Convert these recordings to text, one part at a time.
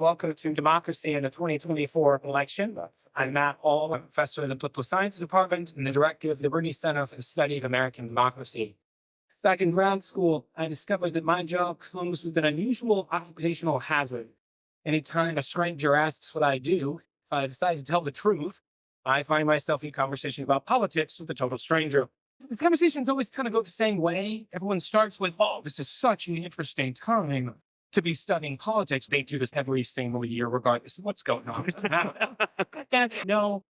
Welcome to Democracy in the 2024 election. I'm Matt Hall, I'm a professor in the Political Sciences Department and the director of the Liberty Center for the Study of American Democracy. Back in grad school, I discovered that my job comes with an unusual occupational hazard. Anytime a stranger asks what I do, if I decide to tell the truth, I find myself in conversation about politics with a total stranger. These conversations always kind of go the same way. Everyone starts with, oh, this is such an interesting time to be studying politics. They do this every single year, regardless of what's going on. No,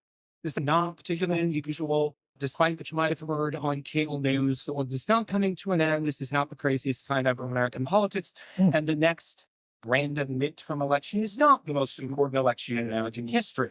this is not particularly unusual, despite what you might have heard on cable news. So it's not coming to an end. This is not the craziest time ever in American politics. And the next random midterm election is not the most important election in American history.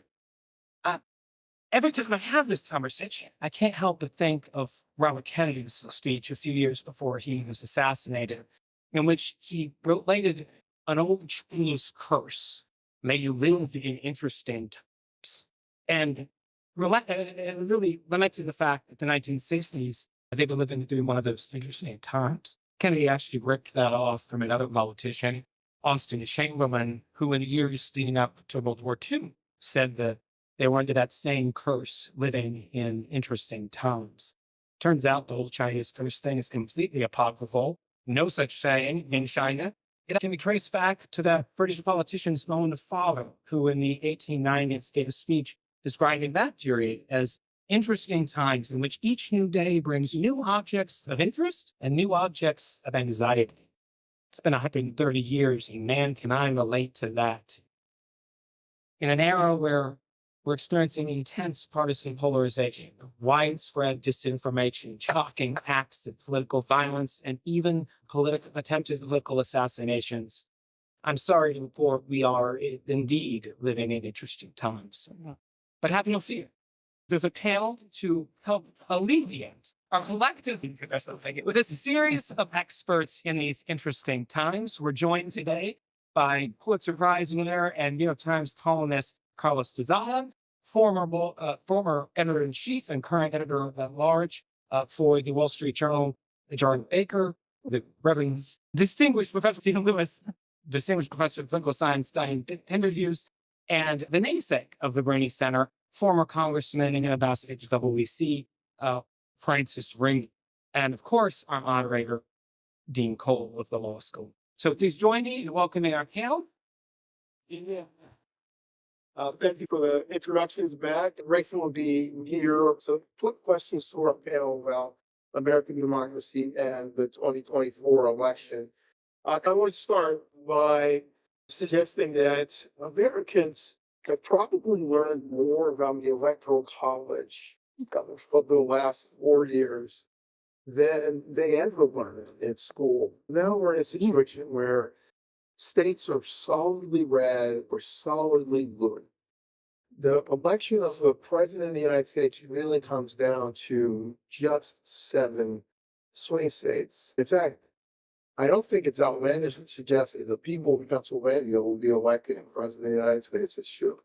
Every time I have this conversation, I can't help but think of Robert Kennedy's speech a few years before he was assassinated, in which he related an old Chinese curse, may you live in interesting times, and really lamented the fact that the 1960s, they were living through one of those interesting times. Kennedy actually ripped that off from another politician, Austin Chamberlain, who in the years leading up to World War II said that they were under that same curse, living in interesting times. Turns out the whole Chinese curse thing is completely apocryphal. No such saying in China. It can be traced back to that British politician's own father, who in the 1890s gave a speech describing that period as interesting times in which each new day brings new objects of interest and new objects of anxiety. It's been 130 years, and man, can I relate to that. In an era where we're experiencing intense partisan polarization, widespread disinformation, shocking acts of political violence, and even attempted political assassinations. I'm sorry to report we are indeed living in interesting times. But have no fear. There's a panel to help alleviate our collective with a series of experts in these interesting times. We're joined today by Pulitzer Prize winner and New York Times columnist Carlos Dezada, former editor-in-chief and current editor-at-large for the Wall Street Journal, Jordan Baker, the Reverend Distinguished Professor Stephen Lewis, Distinguished Professor of Political Science, Diane Interviews, and the namesake of the Brainy Center, former Congressman and Ambassador to WEC, Francis Ring, and of course, our moderator, Dean Cole of the law school. So please join me in welcoming our panel. Yeah. Thank you for the introductions, Matt. Grateful to be here to put questions to our panel about American democracy and the 2024 election. I want to start by suggesting that Americans have probably learned more about the Electoral College over the last 4 years than they ever learned in school. Now we're in a situation where states are solidly red or solidly blue. The election of the president of the United States really comes down to just 7 swing states. In fact, I don't think it's outlandish to suggest that the people of Pennsylvania will be elected president of the United States this year.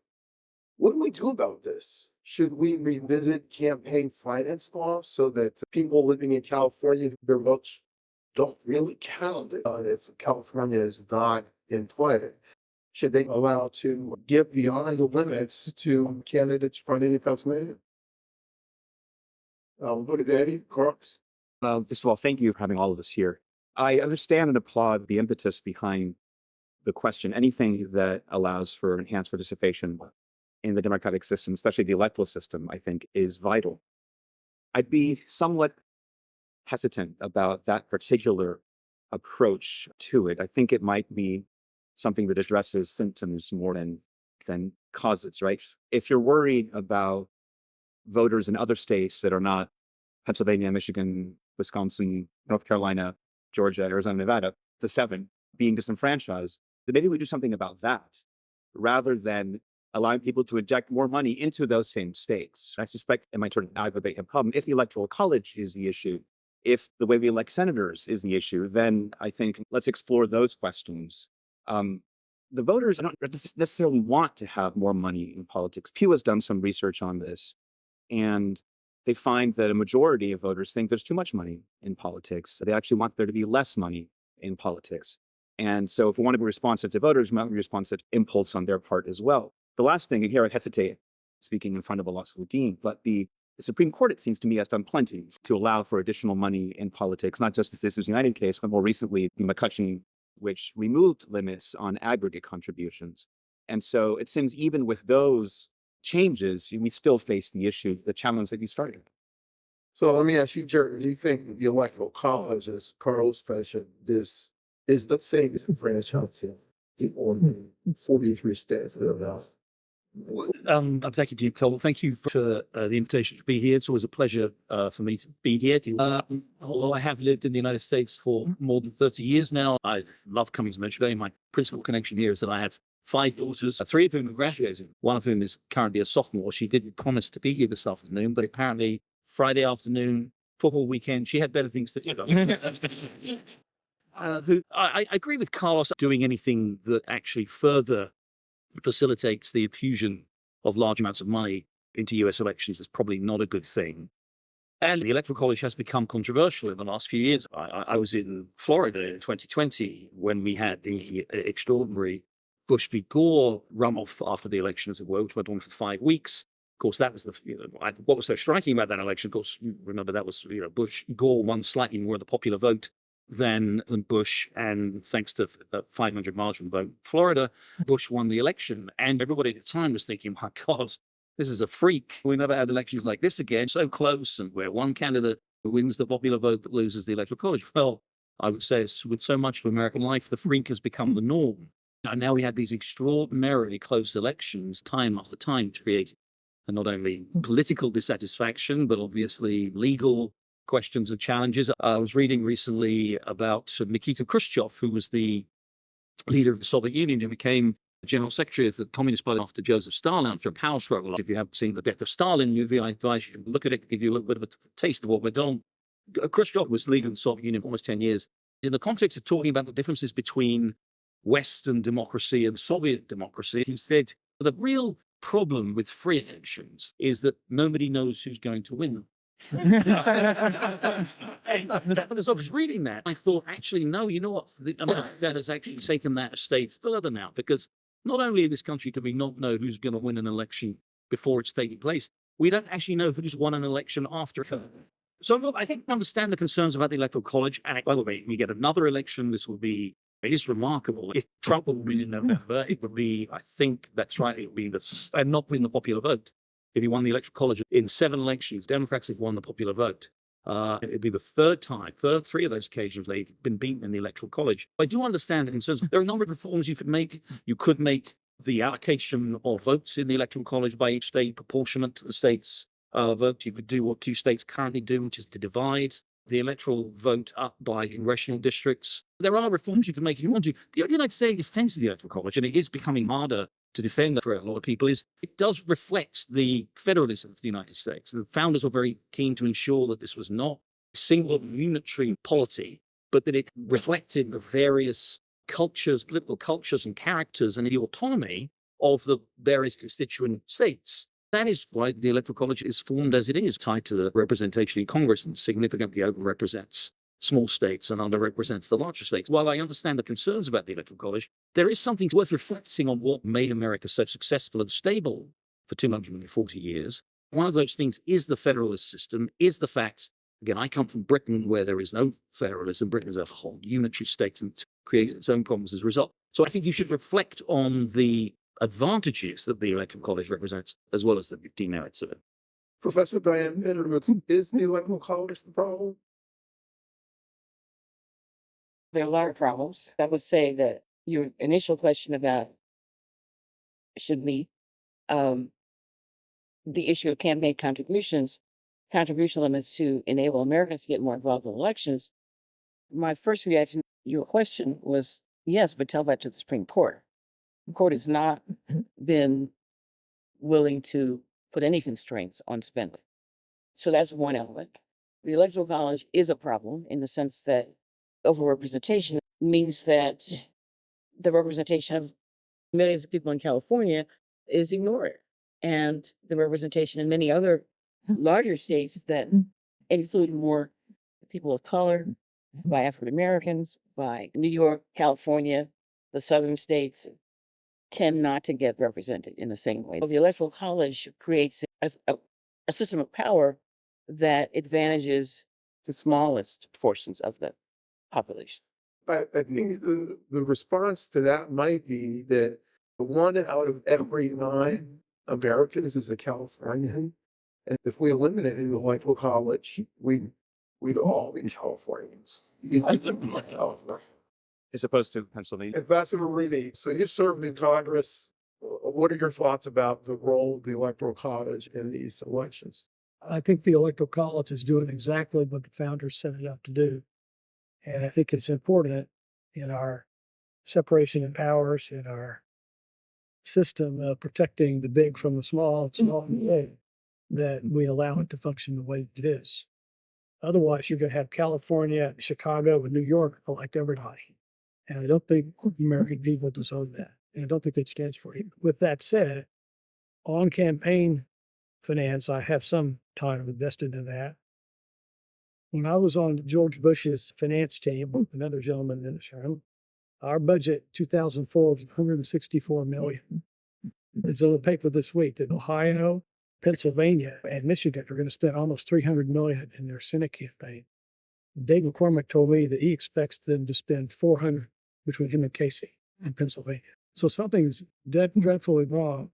What do we do about this? Should we revisit campaign finance laws so that people living in California, their votes don't really count if California is not in play? Should they allow to give beyond the limits to candidates running in Pennsylvania? Go to Daddy, Corks. First of all, thank you for having all of us here. I understand and applaud the impetus behind the question. Anything that allows for enhanced participation in the democratic system, especially the electoral system, I think is vital. I'd be somewhat hesitant about that particular approach to it. I think it might be something that addresses symptoms more than causes, right? If you're worried about voters in other states that are not Pennsylvania, Michigan, Wisconsin, North Carolina, Georgia, Arizona, Nevada, the 7 being disenfranchised, then maybe we do something about that rather than allowing people to inject more money into those same states. I suspect it might sort of aggravate a problem. If the Electoral College is the issue, if the way we elect senators is the issue, then I think let's explore those questions. The voters don't necessarily want to have more money in politics. Pew has done some research on this, and they find that a majority of voters think there's too much money in politics. They actually want there to be less money in politics. And so if we want to be responsive to voters, we might be responsive to impulse on their part as well. The last thing, and here I hesitate speaking in front of a law school dean, but the Supreme Court, it seems to me, has done plenty to allow for additional money in politics, not just the Citizens United case, but more recently, the McCutcheon, which removed limits on aggregate contributions. And so it seems even with those changes, we still face the issue, the challenge that you started. So let me ask you, Jerry, do you think that the electoral college, as Carlos mentioned, this is the thing to franchise people in 43 states that are now? Executive Cole, thank you for the invitation to be here. It's always a pleasure for me to be here. Although I have lived in the United States for more than 30 years now, I love coming to Notre Dame. My principal connection here is that I have 5 daughters, 3 of whom are graduating. One of whom is currently a sophomore. She didn't promise to be here this afternoon, but apparently Friday afternoon, football weekend, she had better things to do. I agree with Carlos. Doing anything that actually further facilitates the infusion of large amounts of money into US elections is probably not a good thing. And the Electoral College has become controversial in the last few years. I was in Florida in 2020 when we had the extraordinary Bush v. Gore runoff after the election, as it were, which went on for 5 weeks. Of course, that was what was so striking about that election. Of course, remember that was Gore won slightly more of the popular vote than Bush, and thanks to a 500 margin vote, Florida, Bush won the election, and everybody at the time was thinking, "My God, this is a freak. We never had elections like this again. So close, and where one candidate wins the popular vote but loses the Electoral College." Well, I would say with so much of American life, the freak has become the norm, and now we have these extraordinarily close elections, time after time, to create not only political dissatisfaction but obviously legal questions and challenges. I was reading recently about Nikita Khrushchev, who was the leader of the Soviet Union, who became General Secretary of the Communist Party after Joseph Stalin, after a power struggle. If you haven't seen The Death of Stalin movie, I advise you to look at it, give you a little bit of a taste of what went on. Khrushchev was leader of the Soviet Union for almost 10 years. In the context of talking about the differences between Western democracy and Soviet democracy, he said, the real problem with free elections is that nobody knows who's going to win them. And as I was reading that, I thought, actually, no, you know what? America has actually taken that a stage further now, because not only in this country do we not know who's going to win an election before it's taking place, we don't actually know who's won an election after it. So I think I understand the concerns about the Electoral College. And by the way, if we get another election, it is remarkable. If Trump would win in November, it would be, I think that's right, it would be and not win the popular vote. If he won the Electoral College in 7 elections, Democrats have won the popular vote. It'd be the 3rd time, 3 of those occasions they've been beaten in the Electoral College. I do understand the concerns. There are a number of reforms you could make. You could make the allocation of votes in the Electoral College by each state proportionate to the state's vote. You could do what 2 states currently do, which is to divide the electoral vote up by congressional districts. There are reforms you can make if you want to. The only thing I'd say in defense of the Electoral College, and it is becoming harder to defend for a lot of people, is it does reflect the federalism of the United States. The founders were very keen to ensure that this was not a single unitary polity, but that it reflected the various cultures, political cultures and characters, and the autonomy of the various constituent states. That is why the Electoral College is formed as it is, tied to the representation in Congress, and significantly overrepresents small states and underrepresents the larger states. While I understand the concerns about the Electoral College, there is something worth reflecting on what made America so successful and stable for 240 years. One of those things is the federalist system, is the fact, again, I come from Britain where there is no federalism. Britain is a whole unitary state and creates its own problems as a result. So I think you should reflect on the advantages that the Electoral College represents, as well as the demerits of it. Professor Diane Pendergast, is the Electoral College the problem? There are a lot of problems. I would say that your initial question about should we, the issue of campaign contribution limits to enable Americans to get more involved in elections. My first reaction to your question was yes, but tell that to the Supreme Court. The court has not been willing to put any constraints on spending. So that's one element. The Electoral College is a problem in the sense that overrepresentation means that the representation of millions of people in California is ignored. And the representation in many other larger states that include more people of color, by African Americans, by New York, California, the southern states tend not to get represented in the same way. The Electoral College creates a system of power that advantages the smallest portions of the population. I think the response to that might be that 1 out of every 9 Americans is a Californian. And if we eliminated the electoral college, we'd all be Californians. As opposed to Pennsylvania. Ambassador Reedy, so you served in Congress. What are your thoughts about the role of the electoral college in these elections? I think the electoral college is doing exactly what the founders set it up to do. And I think it's important in our separation of powers, in our system of protecting the big from the small, small from the big, that we allow it to function the way it is. Otherwise, you're going to have California, Chicago, and New York elect everybody. And I don't think American people deserve that. And I don't think that stands for you. With that said, on campaign finance, I have some time invested in that. When I was on George Bush's finance team, with another gentleman in this room, our budget 2004 was $164 million. It's on the paper this week that Ohio, Pennsylvania, and Michigan are going to spend almost $300 million in their Senate campaign. Dave McCormick told me that he expects them to spend $400 between him and Casey in Pennsylvania. So something's dreadfully wrong.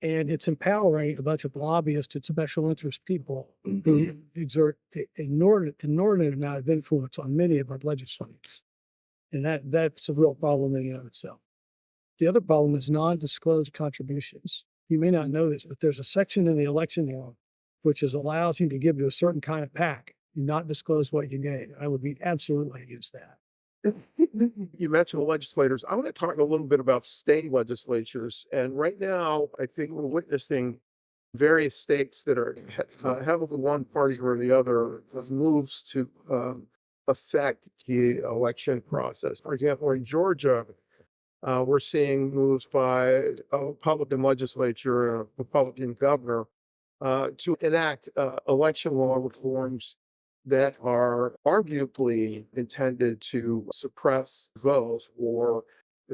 And it's empowering a bunch of lobbyists and special interest people who exert an inordinate amount of influence on many of our legislators. And that's a real problem in and of itself. The other problem is non-disclosed contributions. You may not know this, but there's a section in the election law which allows you to give to a certain kind of PAC and not disclose what you gave. I would be absolutely against that. You mentioned the legislators. I want to talk a little bit about state legislatures. And right now, I think we're witnessing various states that are heavily one party or the other with moves to affect the election process. For example, in Georgia, we're seeing moves by a Republican legislature and a Republican governor to enact election law reforms that are arguably intended to suppress votes, or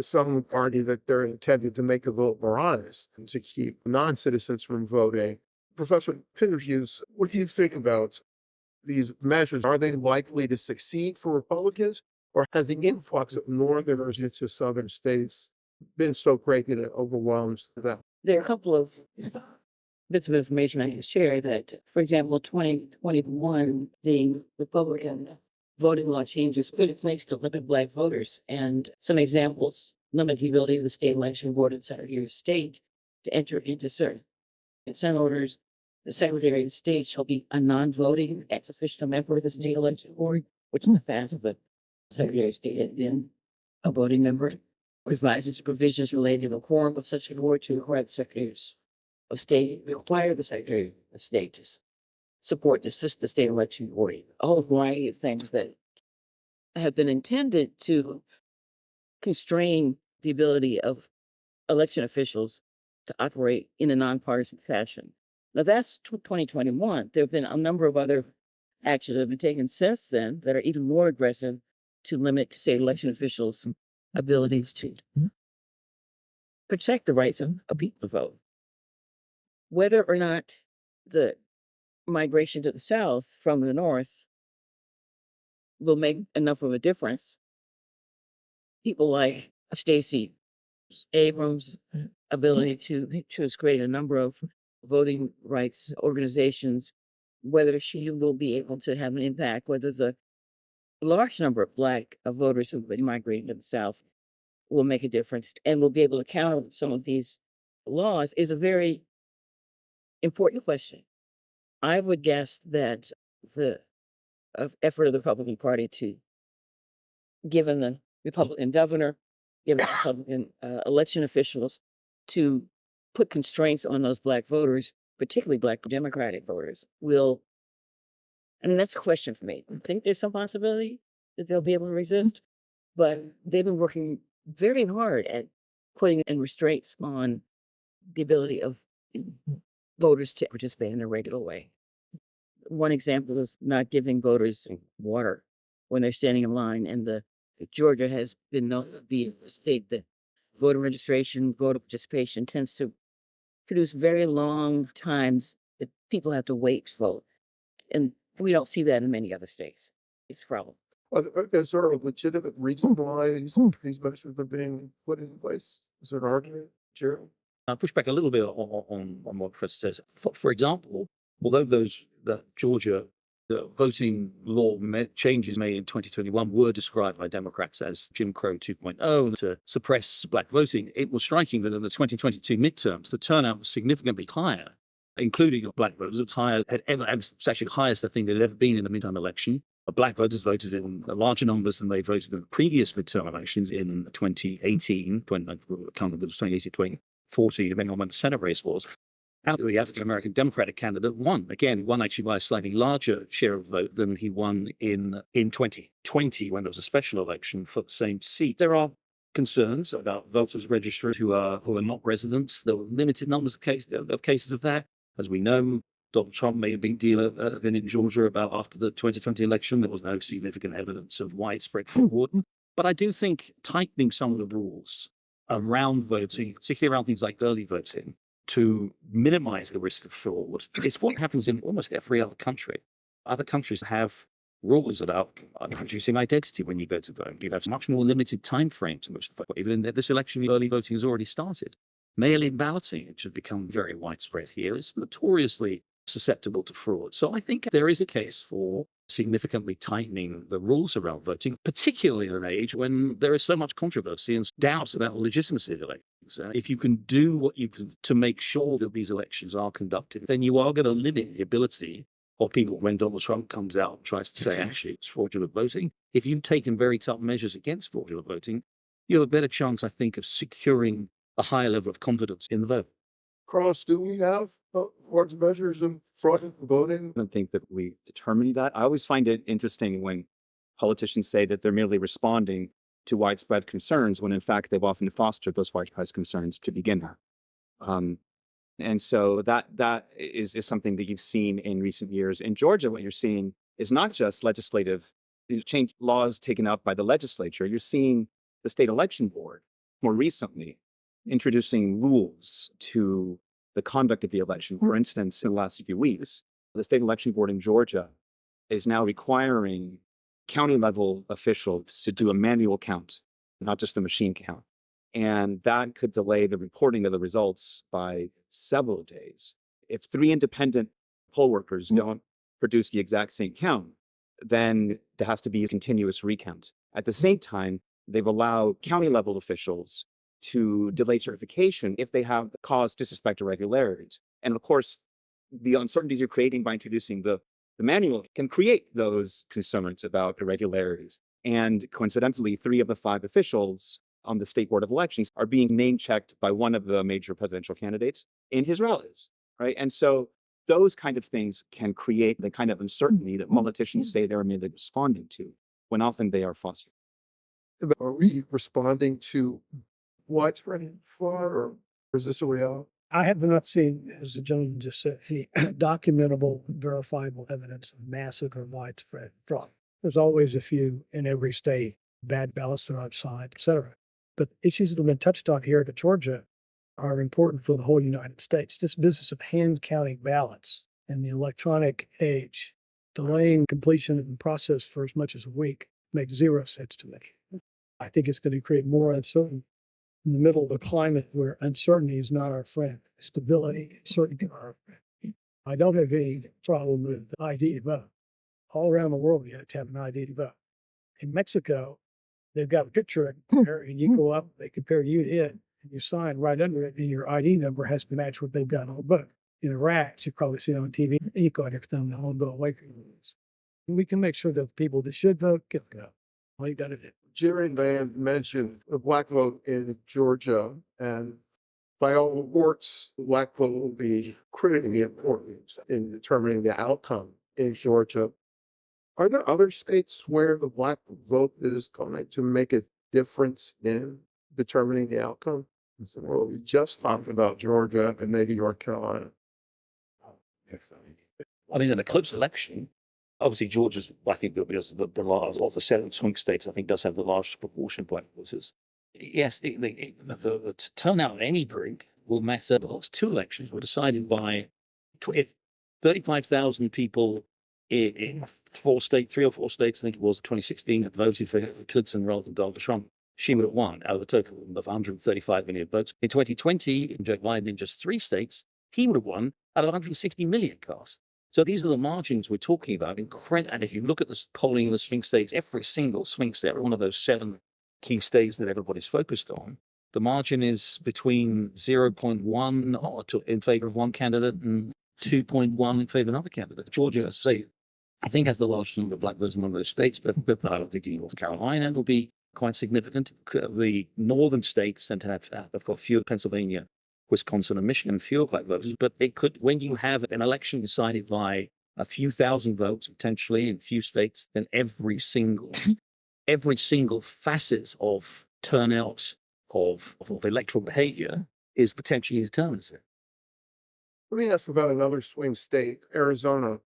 some argue that they're intended to make the vote more honest and to keep non-citizens from voting. Professor Pitterhughes, what do you think about these measures? Are they likely to succeed for Republicans, or has the influx of Northerners into Southern states been so great that it overwhelms them? There are a couple of bits of information I can share that, for example, 2021, the Republican voting law changes put in place to limit Black voters. And some examples: limit the ability of the state election board and Secretary of State to enter into certain consent orders. The Secretary of State shall be a non-voting ex officio member of the state election board, which in the past the Secretary of State had been a voting member. Revises provisions related to the quorum of such a board to require the Secretaries of State, require the Secretary of State to support and assist the state election board. A whole variety of things that have been intended to constrain the ability of election officials to operate in a nonpartisan fashion. Now that's 2021. There have been a number of other actions that have been taken since then that are even more aggressive to limit state election officials' abilities to protect the rights of people to vote. Whether or not the migration to the South from the North will make enough of a difference, people like Stacey Abrams' ability to create a number of voting rights organizations, whether she will be able to have an impact, whether the large number of Black voters who've been migrating to the South will make a difference and will be able to counter some of these laws, is a very important question. I would guess that the effort of the Republican Party to, given the Republican governor, given the Republican election officials, to put constraints on those Black voters, particularly Black Democratic voters, will, and that's a question for me. I think there's some possibility that they'll be able to resist, but they've been working very hard at putting in restraints on the ability of voters to participate in a regular way. One example is not giving voters water when they're standing in line. And Georgia has been known to be a state that voter registration, voter participation tends to produce very long times that people have to wait to vote. And we don't see that in many other states. It's a problem. Is there a legitimate reason why these measures are being put in place? Is there an argument, Jerry? I'll push back a little bit on what Professor says. For example, although the Georgia voting law changes made in 2021 were described by Democrats as Jim Crow 2.0 to suppress black voting, it was striking that in the 2022 midterms, the turnout was significantly higher, including black voters. It was actually the highest I think there had ever been in a midterm election. Black voters voted in larger numbers than they voted in the previous midterm elections in 2018, when I can't remember, 2018, 2040, depending on when the Senate race was. And the African-American Democratic candidate won. Again, he won actually by a slightly larger share of vote than he won in 2020, when there was a special election for the same seat. There are concerns about voters registered who are not residents. There were limited numbers of cases of that. As we know, Donald Trump made a big deal of it in Georgia about after the 2020 election. There was no significant evidence of widespread fraud. But I do think tightening some of the rules around voting, particularly around things like early voting, to minimize the risk of fraud, is what happens in almost every other country. Other countries have rules about introducing identity when you go to vote. You have much more limited time frames in which to vote. Even in this election, early voting has already started. Mail-in balloting, it should become very widespread here, is notoriously susceptible to fraud. So I think there is a case for significantly tightening the rules around voting, particularly in an age when there is so much controversy and doubt about the legitimacy of elections. If you can do what you can to make sure that these elections are conducted, then you are going to limit the ability of people, when Donald Trump comes out and tries to say, actually, it's fraudulent voting. If you've taken very tough measures against fraudulent voting, you have a better chance, I think, of securing a higher level of confidence in the vote. Carlos, do we have fraud measures in fraudulent voting? I don't think that we determined that. I always find it interesting when politicians say that they're merely responding to widespread concerns, when in fact they've often fostered those widespread concerns to begin with. And so that is something that you've seen in recent years. In Georgia, what you're seeing is not just legislative change laws taken up by the legislature. You're seeing the state election board more recently introducing rules to the conduct of the election. For instance, in the last few weeks, the state election board in Georgia is now requiring county level officials to do a manual count, not just a machine count. And that could delay the reporting of the results by several days. If 3 independent poll workers don't produce the exact same count, then there has to be a continuous recount. At the same time, they've allowed county level officials to delay certification if they have cause to suspect irregularities. And of course, the uncertainties you're creating by introducing the manual can create those concerns about irregularities. And coincidentally, 3 of the 5 officials on the State Board of Elections are being name checked by one of the major presidential candidates in his rallies, right? And so those kind of things can create the kind of uncertainty that politicians say they're merely responding to, when often they are fostering. Are we responding to widespread fraud, or is this a reality? I have not seen, as the gentleman just said, any documentable, verifiable evidence of massive or widespread fraud. There's always a few in every state, bad ballots that are outside, et cetera. But issues that have been touched on here at Georgia are important for the whole United States. This business of hand counting ballots in the electronic age, delaying completion of the process for as much as a week, makes zero sense to me. I think it's going to create more uncertainty in the middle of a climate where uncertainty is not our friend. Stability and certainty are our friend. I don't have any problem with the ID to vote. All around the world, you have to have an ID to vote. In Mexico, they've got a picture there, and you go up, they compare you to it, and you sign right under it, and your ID number has to match what they've got on the book. In Iraq, you probably see it on TV, you go next time the whole go away from you. We can make sure that the people that should vote get to go. All you got to do. Jerry Van mentioned the black vote in Georgia, and by all reports, the black vote will be critically important in determining the outcome in Georgia. Are there other states where the black vote is going to make a difference in determining the outcome? So, well, we just talked about Georgia and maybe North Carolina. I mean, in a close election, Obviously, Georgia's, I think, because the large of the 7 swing states, I think, does have the largest proportion of black voters. Yes, the turnout at any brink will matter. The last 2 elections were decided by 35,000 people in 3 or 4 states. I think it was 2016 that voted for Clinton rather than Donald Trump. She would have won out of a total of 135 million votes. In 2020, Joe Biden in just 3 states, he would have won out of 160 million cast. So these are the margins we're talking about. And if you look at the polling in the swing states, every single swing state, one of those 7 key states that everybody's focused on, the margin is between 0.1 in favor of one candidate and 2.1 in favor of another candidate. Georgia, I think, has the largest number of black voters among those states, but I don't think North Carolina will be quite significant. The northern states tend to have got fewer. Pennsylvania, Wisconsin, and Michigan, fewer black voters. But it could, when you have an election decided by a few thousand votes potentially in a few states, then every single facet of turnout of electoral behavior is potentially determinative. Let me ask about another swing state, Arizona.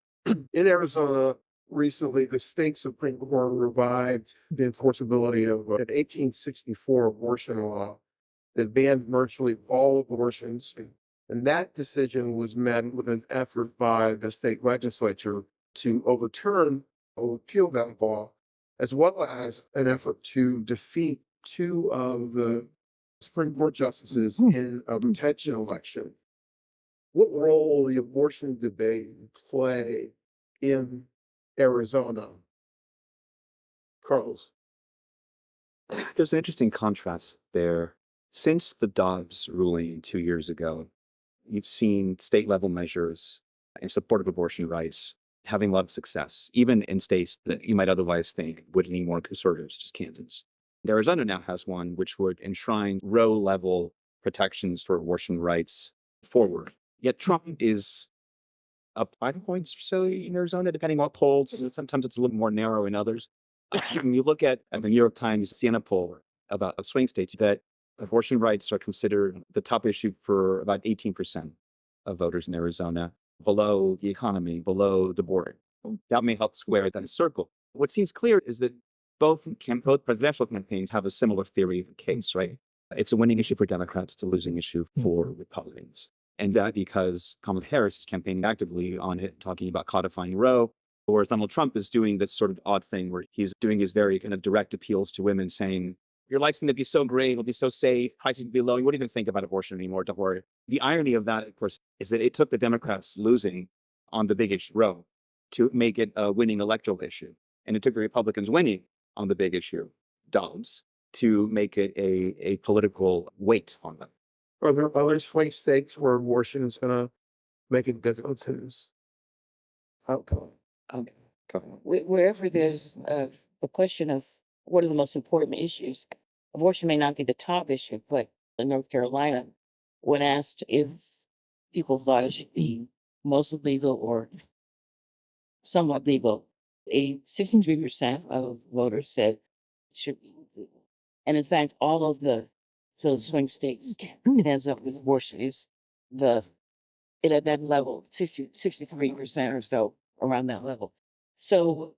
In Arizona, recently, the state Supreme Court revived the enforceability of an 1864 abortion law that banned virtually all abortions. And that decision was met with an effort by the state legislature to overturn or repeal that law, as well as an effort to defeat 2 of the Supreme Court justices in a retention election. What role will the abortion debate play in Arizona? Carlos. There's an interesting contrast there. Since the Dobbs ruling 2 years ago, you've seen state level measures in support of abortion rights having a lot of success, even in states that you might otherwise think would lean more conservative, such as Kansas. Arizona now has one which would enshrine Roe level protections for abortion rights forward. Yet Trump is up 5 points or so in Arizona, depending on what polls. Sometimes it's a little more narrow in others. When you look at the New York Times Siena poll about swing states, that abortion rights are considered the top issue for about 18% of voters in Arizona, below the economy, below the border. That may help square that circle. What seems clear is that both presidential campaigns have a similar theory of the case, right? It's a winning issue for Democrats. It's a losing issue for Republicans. And that because Kamala Harris is campaigning actively on it, talking about codifying Roe, whereas Donald Trump is doing this sort of odd thing where he's doing his very kind of direct appeals to women saying, your life's going to be so great, it'll be so safe, prices will be low, you wouldn't even think about abortion anymore, don't worry. The irony of that, of course, is that it took the Democrats losing on the big issue, Roe, to make it a winning electoral issue. And it took the Republicans winning on the big issue, Dobbs, to make it a political weight on them. Are there other swing states where abortion is going to make a difference in this outcome? Wherever there's a question of what are the most important issues, abortion may not be the top issue, but in North Carolina, when asked if people thought it should be mostly legal or somewhat legal, 63% of voters said it should be legal. And in fact, all of the swing states, it ends up with abortion is at that level, 63% or so, around that level. So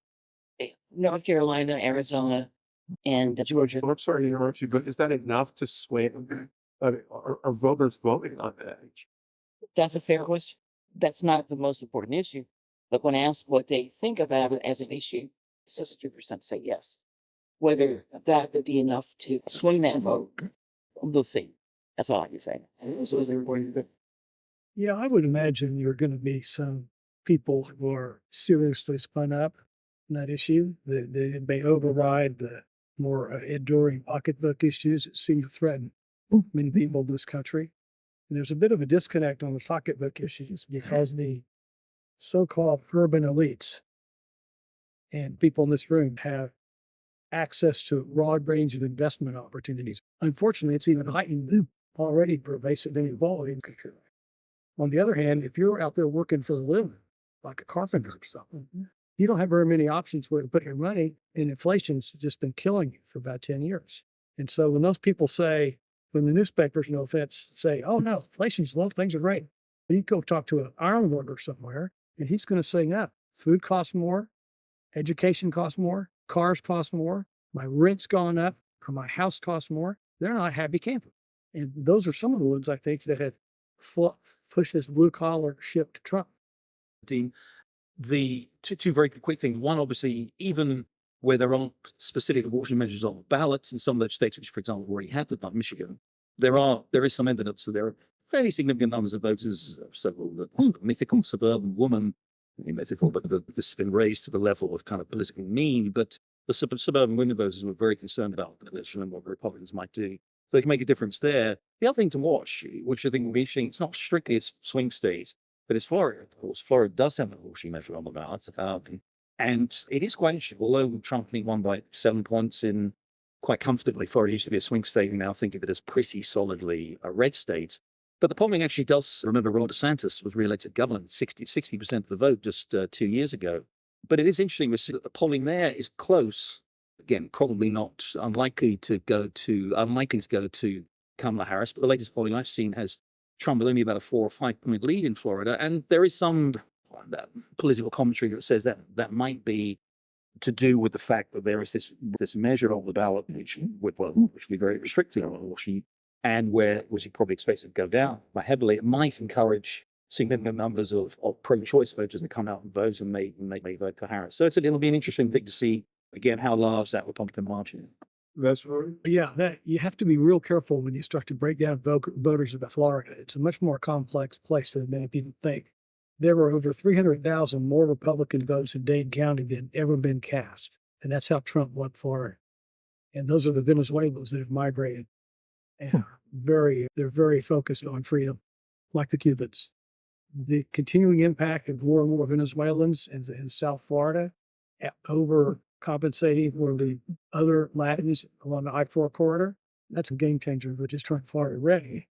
North Carolina, Arizona, and Georgia. I'm sorry to interrupt you, but is that enough to sway? Are voters voting on that? That's a fair question. That's not the most important issue. But when asked what they think about it as an issue, 62% say yes. Whether that would be enough to swing that vote, we'll see. That's all I can say. So is everybody good? Yeah, I would imagine you're going to be some people who are seriously spun up on that issue. They may override the more enduring pocketbook issues that seem to threaten many people in this country. And there's a bit of a disconnect on the pocketbook issues because the so-called urban elites and people in this room have access to a broad range of investment opportunities. Unfortunately, it's even heightened already pervasive inequality. On the other hand, if you're out there working for a living, like a carpenter or something, you don't have very many options where to put your money, and inflation's just been killing you for about 10 years. And so when those people say, when the newspapers, no offense, say, oh no, inflation's low, things are great. You go talk to an iron worker somewhere, and he's going to say, no, food costs more, education costs more, cars cost more, my rent's gone up, or my house costs more. They're not happy campers. And those are some of the ones I think that have pushed this blue collar ship to Trump. Dean, the two very quick things. One, obviously, even where there aren't specific abortion measures on ballots in some of those states, which, for example, already have it, like Michigan, there is some evidence that there are fairly significant numbers of voters, so-called sort of mythical suburban woman, mythical, but this has been raised to the level of kind of political meme. But the suburban women voters were very concerned about the election and what the Republicans might do. So they can make a difference there. The other thing to watch, which I think will be interesting, it's not strictly its swing states, but it's Florida, of course. Florida does have an abortion measure on the ballot. And it is quite interesting, although Trump, I think, won by 7 points in quite comfortably. Florida used to be a swing state. We now think of it as pretty solidly a red state. But the polling actually does, remember, Ron DeSantis was re-elected governor, 60% of the vote just 2 years ago. But it is interesting to see that the polling there is close. Again, probably not unlikely to go to Kamala Harris, but the latest polling I've seen has Trump with only about a 4 or 5 point lead in Florida. And there is some political commentary that says that might be to do with the fact that there is this measure on the ballot which will be very restrictive on abortion, and which he probably expects to go down quite heavily. It might encourage significant numbers of pro-choice voters to come out and vote and may vote for Harris. So it'll be an interesting thing to see, again, how large that Republican margin is. That's right. Yeah, that you have to be real careful when you start to break down voters about Florida. It's a much more complex place than many people think. There were over 300,000 more Republican votes in Dade County than ever been cast. And that's how Trump won Florida. And those are the Venezuelans that have migrated. And they're very focused on freedom, like the Cubans. The continuing impact of more and more Venezuelans in South Florida overcompensating for the other Latins along the I-4 corridor, that's a game changer for just trying Florida ready.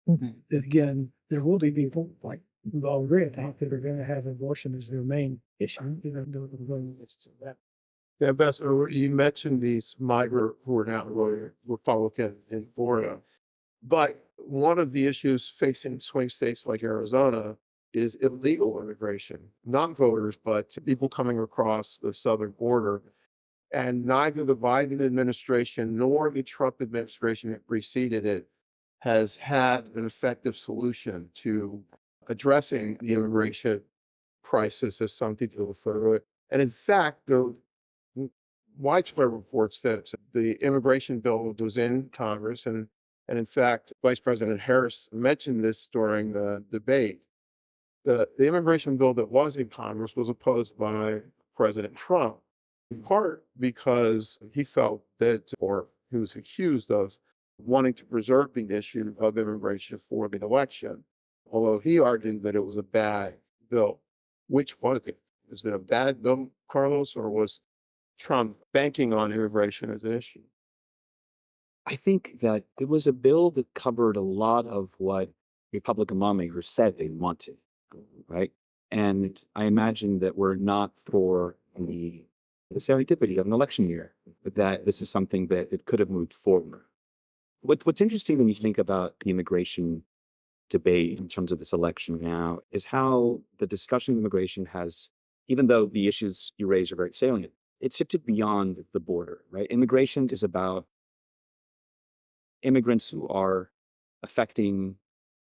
Mm-hmm. Again, there will be people like already that are going to have abortion as their main issue. Yeah, Ambassador, you mentioned these migrants who are now Republicans in Florida, but one of the issues facing swing states like Arizona is illegal immigration, not voters, but people coming across the southern border. And neither the Biden administration nor the Trump administration that preceded it has had an effective solution to addressing the immigration crisis, as some people refer to it. And in fact, there are widespread reports that the immigration bill was in Congress, and in fact, Vice President Harris mentioned this during the debate. The immigration bill that was in Congress was opposed by President Trump, in part because he felt that, or he was accused of wanting to preserve the issue of immigration for the election, although he argued that it was a bad bill. Which was it? Is it a bad bill, Carlos, or was Trump banking on immigration as an issue? I think that it was a bill that covered a lot of what Republican lawmakers said they wanted, right? And I imagine that we're not for the serendipity of an election year, but that this is something that it could have moved forward. What's interesting when you think about the immigration debate in terms of this election now is how the discussion of immigration has, even though the issues you raise are very salient, it's shifted beyond the border, right? Immigration is about immigrants who are affecting,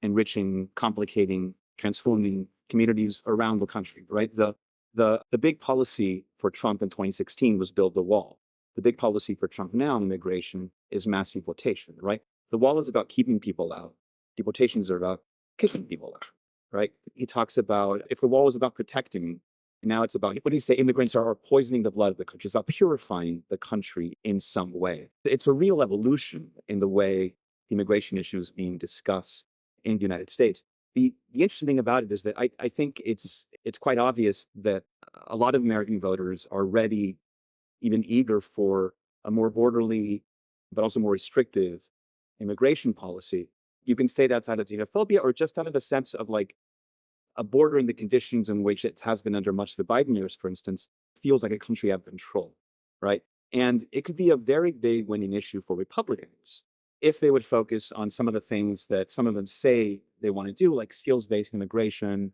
enriching, complicating, transforming communities around the country, right? The big policy for Trump in 2016 was build the wall. The big policy for Trump now in immigration is mass deportation, right? The wall is about keeping people out. Deportations are about kicking people out, right? He talks about, if the wall is about protecting, now it's about, what do you say? Immigrants are poisoning the blood of the country. It's about purifying the country in some way. It's a real evolution in the way immigration issues being discussed in the United States. The interesting thing about it is that I think it's quite obvious that a lot of American voters are ready, even eager for a more borderly, but also more restrictive immigration policy. You can say that's out of xenophobia or just out of a sense of like a border in the conditions in which it has been under much of the Biden years, for instance, feels like a country out of control, right? And it could be a very big winning issue for Republicans if they would focus on some of the things that some of them say they want to do, like skills-based immigration,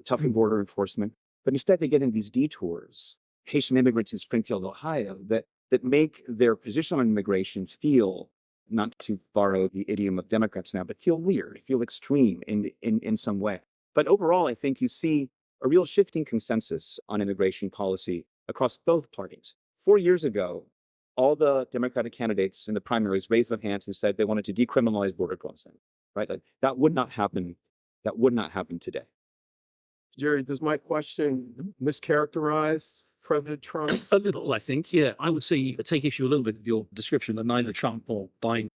toughen border enforcement, but instead they get in these detours Haitian immigrants in Springfield, Ohio, that make their position on immigration feel, not to borrow the idiom of Democrats now, but feel weird, feel extreme in some way. But overall, I think you see a real shifting consensus on immigration policy across both parties. 4 years ago, all the Democratic candidates in the primaries raised their hands and said they wanted to decriminalize border crossing, right? Like, that would not happen. That would not happen today. Jerry, does my question mischaracterize President Trump? A little, I think, yeah. I would say take issue a little bit with your description that neither Trump or Biden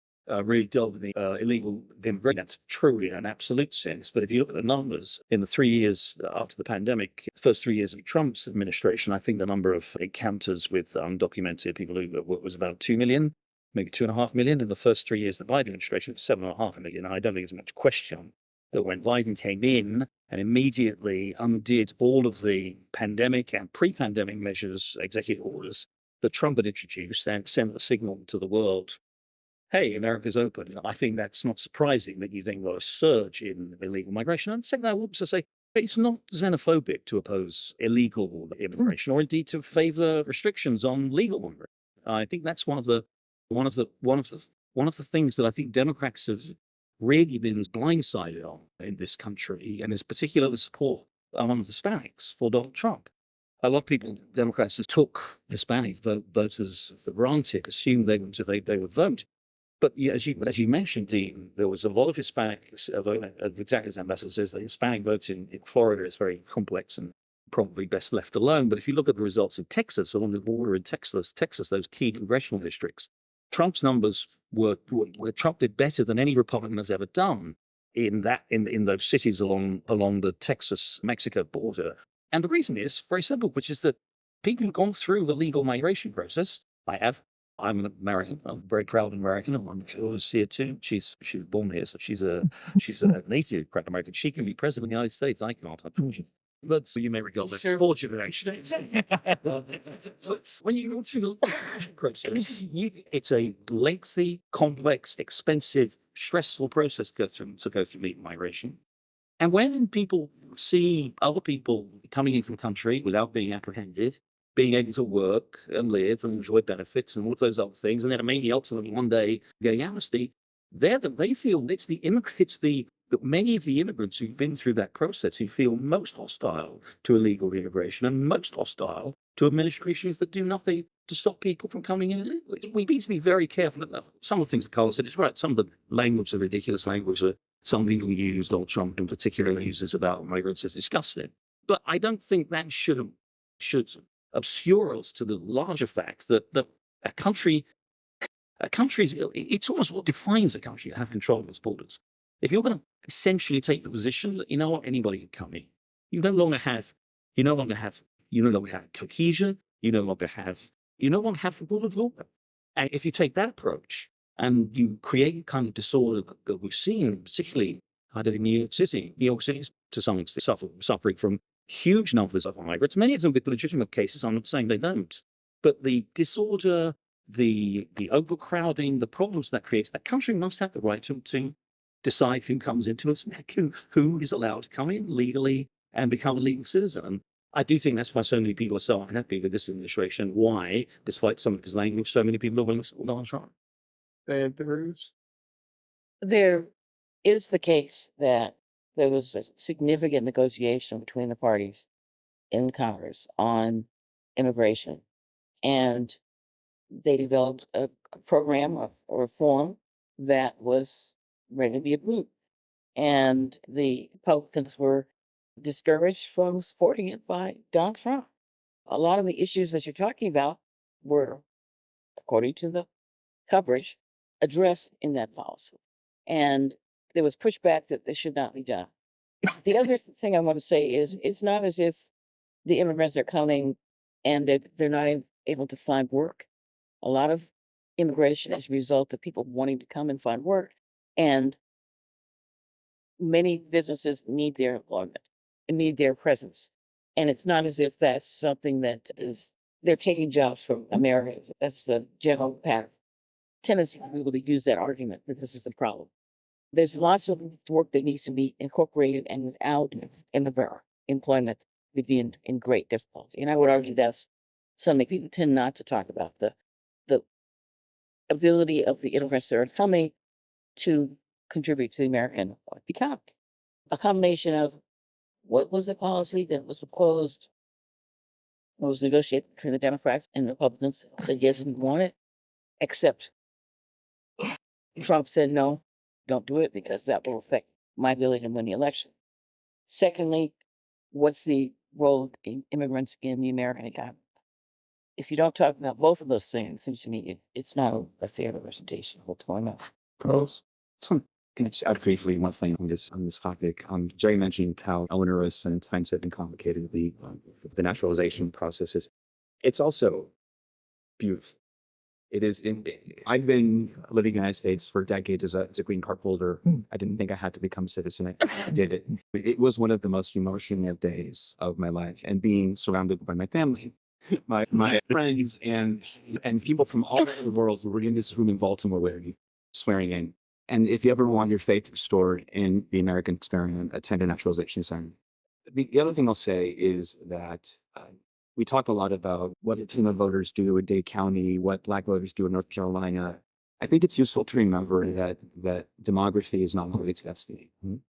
really dealt with the illegal immigration. That's true in an absolute sense. But if you look at the numbers in the 3 years after the pandemic, the first 3 years of Trump's administration, I think the number of encounters with undocumented people was about 2 million, maybe 2.5 million. In the first 3 years of the Biden administration, it was 7.5 million. I don't think there's much question that when Biden came in and immediately undid all of the pandemic and pre-pandemic measures, executive orders that Trump had introduced, and sent a signal to the world, hey, America's open. I think that's not surprising that you then got a surge in illegal migration. And second, I would also say it's not xenophobic to oppose illegal immigration or indeed to favor restrictions on legal immigration. I think that's one of the things that I think Democrats have really been blindsided on in this country, and is particularly the support among Hispanics for Donald Trump. A lot of people, Democrats, took Hispanic voters for granted, assumed they would vote. But yeah, as you mentioned, Dean, there was a lot of Hispanics vote. Exactly as Ambassador says, the Hispanic vote in Florida is very complex and probably best left alone. But if you look at the results in Texas, along the border in Texas, those key congressional districts, Trump's numbers were Trump did better than any Republican has ever done in those cities along the Texas-Mexico border. And the reason is very simple, which is that people have gone through the legal migration process. I'm an American. I'm very proud American. I'm always here too. She was born here, so she's a native proud American. She can be president of the United States. I can't, unfortunately. But you may regard that as fortunate, actually. But when you go through the migration process, it's a lengthy, complex, expensive, stressful process to go through legal migration. And when people see other people coming into the country without being apprehended, being able to work and live and enjoy benefits and all of those other things, and then maybe ultimately one day getting amnesty, they feel that many of the immigrants who've been through that process who feel most hostile to illegal immigration and most hostile to administrations that do nothing to stop people from coming in illegally. We need to be very careful. Some of the things that Carl said is right. Some of the language, the ridiculous language that some people use, Donald Trump in particular uses about migrants, is disgusting. But I don't think that should obscure us to the larger fact that a country, it's almost what defines a country to have control of its borders. If you're going to essentially take the position that, you know what, anybody can come in, you no longer have cohesion, you no longer have the rule of law. And if you take that approach and you create a kind of disorder that we've seen, particularly in New York City is to some extent suffering from huge numbers of migrants, many of them with legitimate cases. I'm not saying they don't, but the disorder, the overcrowding, the problems that creates, a country must have the right to decide who comes into it, who is allowed to come in legally and become a legal citizen. And I do think that's why so many people are so unhappy with this administration. Why, despite some of his language, so many people are willing to support Donald Trump. And Bruce? There is the case that there was a significant negotiation between the parties in Congress on immigration, and they developed a program of reform that was ready to be approved. And the Republicans were discouraged from supporting it by Donald Trump. A lot of the issues that you're talking about were, according to the coverage, addressed in that policy. And there was pushback that this should not be done. The other thing I want to say is it's not as if the immigrants are coming and they're not able to find work. A lot of immigration is a result of people wanting to come and find work. And many businesses need their employment and need their presence. And it's not as if that's something that they're taking jobs from Americans. That's the general pattern. Tendency for people to use that argument that this is a problem. There's lots of work that needs to be incorporated, and without employment, we'd be in great difficulty. And I would argue that's Suddenly people tend not to talk about the ability of the immigrants that are coming to contribute to the American economy. A combination of what was the policy that was proposed, what was negotiated between the Democrats and the Republicans, said yes, we want it, except Trump said no, don't do it because that will affect my ability to win the election. Secondly, what's the role of immigrants in the American economy? If you don't talk about both of those things, it seems to me it's not a fair representation of what's going on. Pros. So can I just add briefly one thing on this topic? Jerry mentioned how onerous and expensive and complicated the naturalization process is. It's also beautiful. It is. I've been living in the United States for decades as a green card holder. I didn't think I had to become a citizen. I did it. It was one of the most emotional days of my life, and being surrounded by my family, my friends, and people from all over the world who were in this room in Baltimore with me, swearing in. And if you ever want your faith restored in the American experiment, attend a naturalization ceremony. The other thing I'll say is that we talk a lot about what Latino voters do in Dade County, what Black voters do in North Carolina. I think it's useful to remember that demography is not always destiny.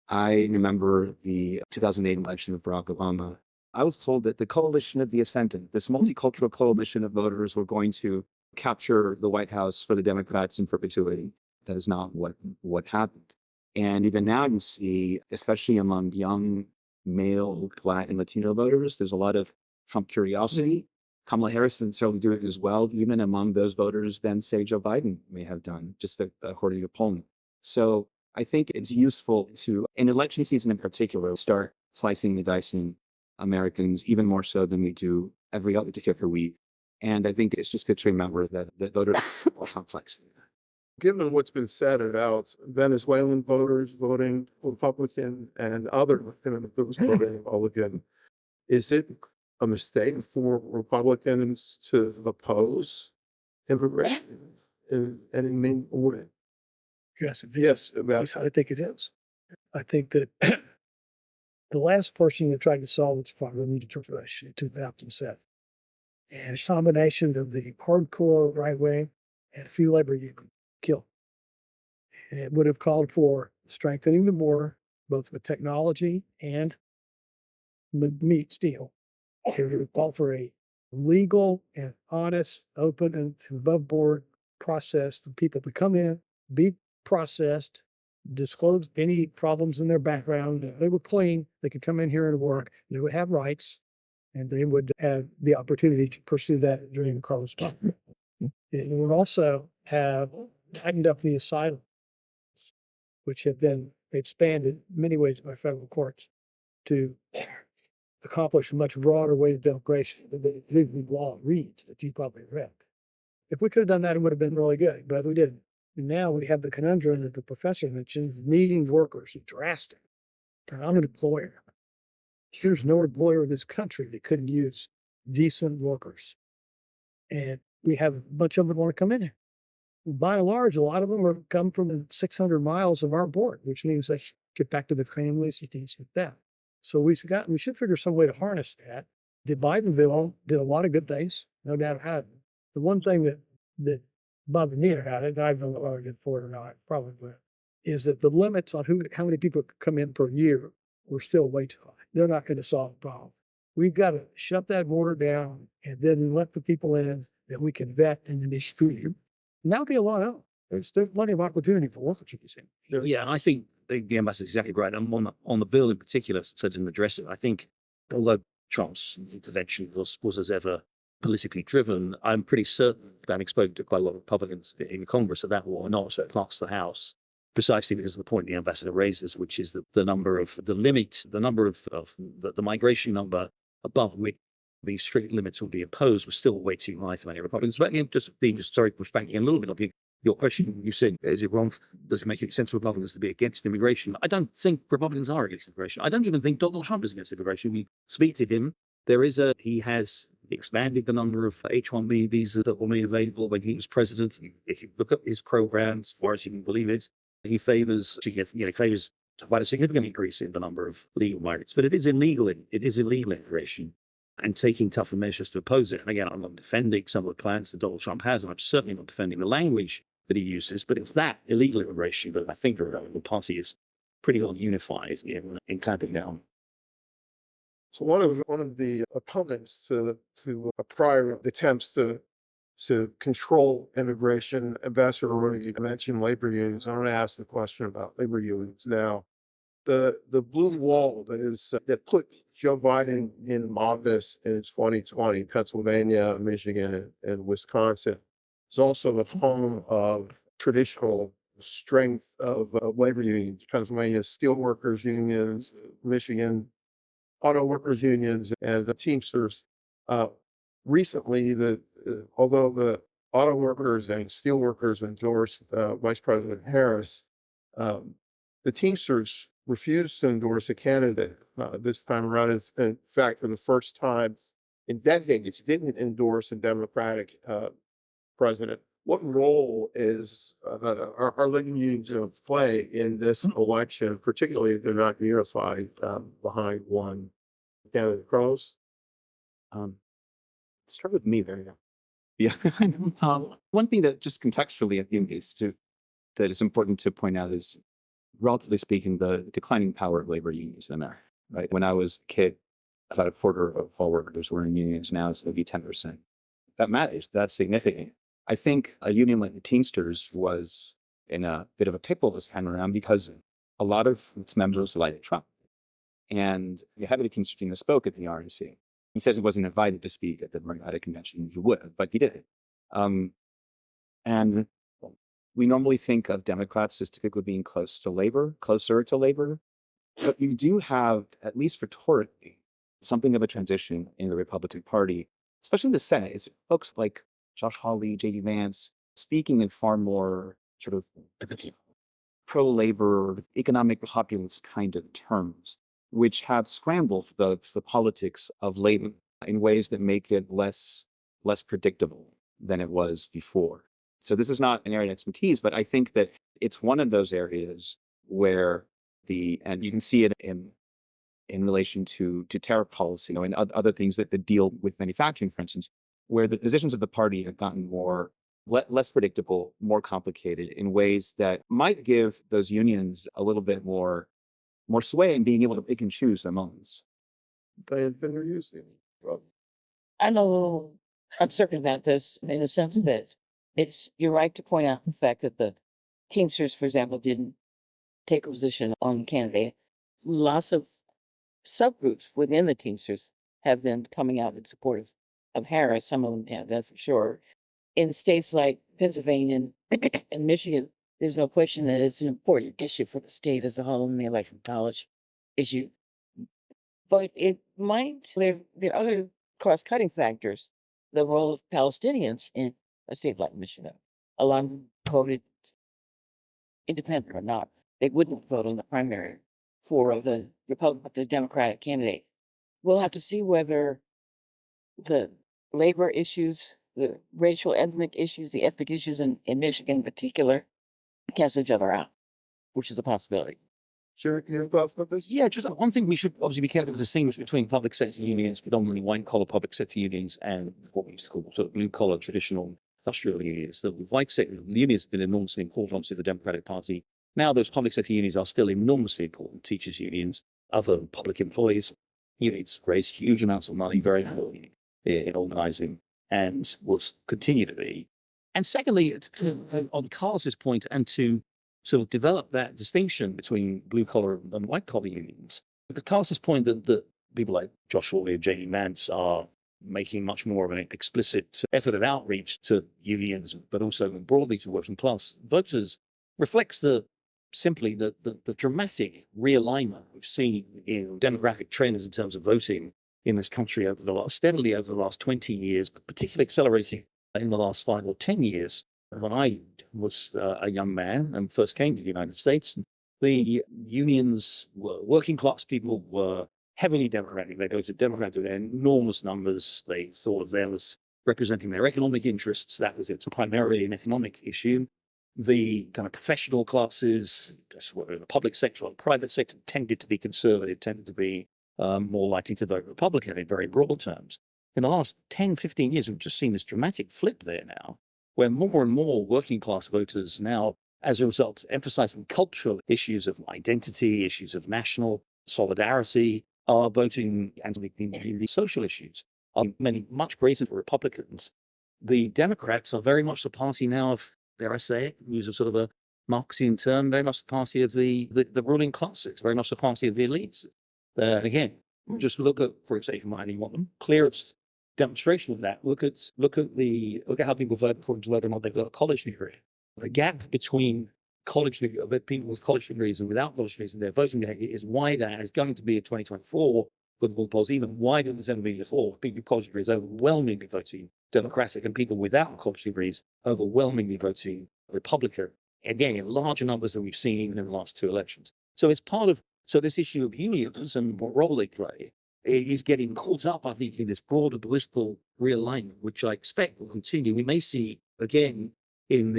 I remember the 2008 election of Barack Obama. I was told that the coalition of the ascendant, this multicultural coalition of voters, were going to capture the White House for the Democrats in perpetuity. That is not what happened. And even now you see, especially among young male Black and Latino voters, there's a lot of Trump curiosity. Kamala Harris isn't necessarily doing as well, even among those voters, than, say, Joe Biden may have done, just according to polling. So I think it's useful to, in election season in particular, start slicing and dicing Americans even more so than we do every other particular week. And I think it's just good to remember that voters are more complex. Given what's been said about Venezuelan voters voting Republican and other voters voting Republican, is it a mistake for Republicans to oppose immigration in any meaningful way? Yes, Yes, about I think it is. I think that the last person that tried to solve this problem needed to rush in 2007. And a combination of the hardcore right wing and a few labor unions killed. And it would have called for strengthening the border, both with technology and meat, steel. It would have called for a legal and honest, open and above board process for people to come in, be processed, disclose any problems in their background. If they were clean, they could come in here and work. They would have rights, and they would have the opportunity to pursue that during the Carlos time. It would also have tightened up the asylum, which have been expanded in many ways by federal courts to accomplish a much broader way of immigration than the law reads, that you probably read. If we could have done that, it would have been really good, but we didn't. And now we have the conundrum that the professor mentioned, needing workers is drastic. And I'm an employer. There's no employer in this country that couldn't use decent workers. And we have a bunch of them that want to come in here. By and large, a lot of them come from 600 miles of our board, which means they get back to their families and things like that. So we should figure some way to harness that. The Biden bill did a lot of good things, no doubt about it. The one thing that bothered me about it, I don't know whether I get for it or not, probably will, is that the limits on how many people could come in per year were still way too high. They're not going to solve the problem. We've got to shut that border down and then let the people in that we can vet and then distribute. And that'll be a lot of. There's plenty of opportunity for workers. Yeah, I think the ambassador is exactly right. And on the bill in particular, so I didn't address it. I think although Trump's intervention was as ever politically driven, I'm pretty certain, having spoken to quite a lot of Republicans in Congress, that will not pass the House, precisely because of the point the ambassador raises, which is the number of the migration number above which these strict limits will be imposed was still way too high for many Republicans. But again, sorry, push back a little bit on your question. You said, is it wrong? Does it make any sense for Republicans to be against immigration? I don't think Republicans are against immigration. I don't even think Donald Trump is against immigration. We speak to him. He has expanded the number of H-1B visas that were made available when he was president. If you look at his programs, as far as you can believe it, he favors quite a significant increase in the number of legal migrants. But it is illegal immigration. and taking tougher measures to oppose it. And again, I'm not defending some of the plans that Donald Trump has, and I'm certainly not defending the language that he uses, but it's that illegal immigration that I think the party is pretty well unified in clamping down. So one of the opponents to prior attempts to control immigration, Ambassador Rooney, you mentioned labor unions. I want to ask a question about labor unions now. The blue wall that put Joe Biden in office in 2020, Pennsylvania, Michigan, and Wisconsin, is also the home of traditional strength of labor unions. Pennsylvania steelworkers unions, Michigan auto workers unions, and the Teamsters. Recently, although the auto workers and steel workers endorsed Vice President Harris, the Teamsters refused to endorse a candidate this time around. In fact, for the first time in decades, didn't endorse a Democratic president. What role are labor unions going to play in this election, particularly if they're not unified behind one candidate? Carlos? Start with me there. Yeah. One thing that just contextually I think that is important to point out is, relatively speaking, the declining power of labor unions in America. Right. When I was a kid, about a quarter of all workers were in unions. Now it's maybe 10%. That matters. That's significant. I think a union like the Teamsters was in a bit of a pickle this time around because a lot of its members liked Trump. And the head of the Teamsters union spoke at the RNC. He says he wasn't invited to speak at the Democratic convention. He would have, but he did. And we normally think of Democrats as typically being closer to labor. But you do have, at least rhetorically, something of a transition in the Republican Party, especially in the Senate. Is folks like Josh Hawley, J.D. Vance, speaking in far more sort of pro-labor, economic populist kind of terms, which have scrambled the politics of labor in ways that make it less predictable than it was before. So this is not an area of expertise, but I think that it's one of those areas where and you can see it in relation to tariff policy, and other things that deal with manufacturing, for instance, where the positions of the party have gotten less predictable, more complicated in ways that might give those unions a little bit more sway in being able to pick and choose their moments. They're using. I'm a little uncertain about this in the sense that you're right to point out the fact that the Teamsters, for example, didn't take a position on the candidate. Lots of subgroups within the Teamsters have been coming out in support of Harris. Some of them have, that for sure. In states like Pennsylvania and Michigan, there's no question that it's an important issue for the state as a whole and the electoral college issue. But it might, there are other cross-cutting factors. The role of Palestinians in a state like Michigan. A lot of them voted independent or not. They wouldn't vote in the primary for the Democratic candidate. We'll have to see whether the labor issues, the racial, ethnic issues, the ethnic issues in Michigan in particular, cancel each other out, which is a possibility. Sure, can you have thoughts about this? Yeah, just one thing we should obviously be careful to distinguish between public sector unions, predominantly white-collar public sector unions, and what we used to call sort of blue-collar traditional industrial unions. The white sector unions have been enormously important to the Democratic Party. Now those public sector unions are still enormously important. Teachers' unions, other public employees unions raise huge amounts of money very heavily in organizing and will continue to be. And secondly, on Carlos's point, and to sort of develop that distinction between blue-collar and white-collar unions, but Carlos's point that people like Josh Hawley and J.D. Vance are making much more of an explicit effort at outreach to unions, but also broadly to working class voters, reflects simply the dramatic realignment we've seen in demographic trends in terms of voting in this country steadily over the last 20 years, but particularly accelerating in the last 5 or 10 years. When I was a young man and first came to the United States, the unions were working class people, were heavily Democratic. They voted Democrat in enormous numbers. They thought of them as representing their economic interests. That was it, primarily an economic issue. The kind of professional classes, whether in the public sector or the private sector, tended to be conservative, tended to be more likely to vote Republican in very broad terms. In the last 10, 15 years, we've just seen this dramatic flip there now, where more and more working class voters now, as a result, emphasizing cultural issues of identity, issues of national solidarity, are voting and in the social issues are many much greater for Republicans. The Democrats are very much the party now of, dare I say it, use a sort of a Marxian term, very much the party of the ruling classes, very much the party of the elites. And again, just look at, for example, any one clearest demonstration of that. Look at how people vote according to whether or not they've got a college degree. The gap between people with college degrees and without college degrees in their voting behavior is wider, and is going to be in 2024. Good polls even wider than it's ever been before. People with college degrees overwhelmingly voting Democratic, and people without college degrees overwhelmingly voting Republican. Again, in larger numbers than we've seen even in the last two elections. So it's this issue of unions and what role they play is getting caught up, I think, in this broader political realignment, which I expect will continue. We may see again in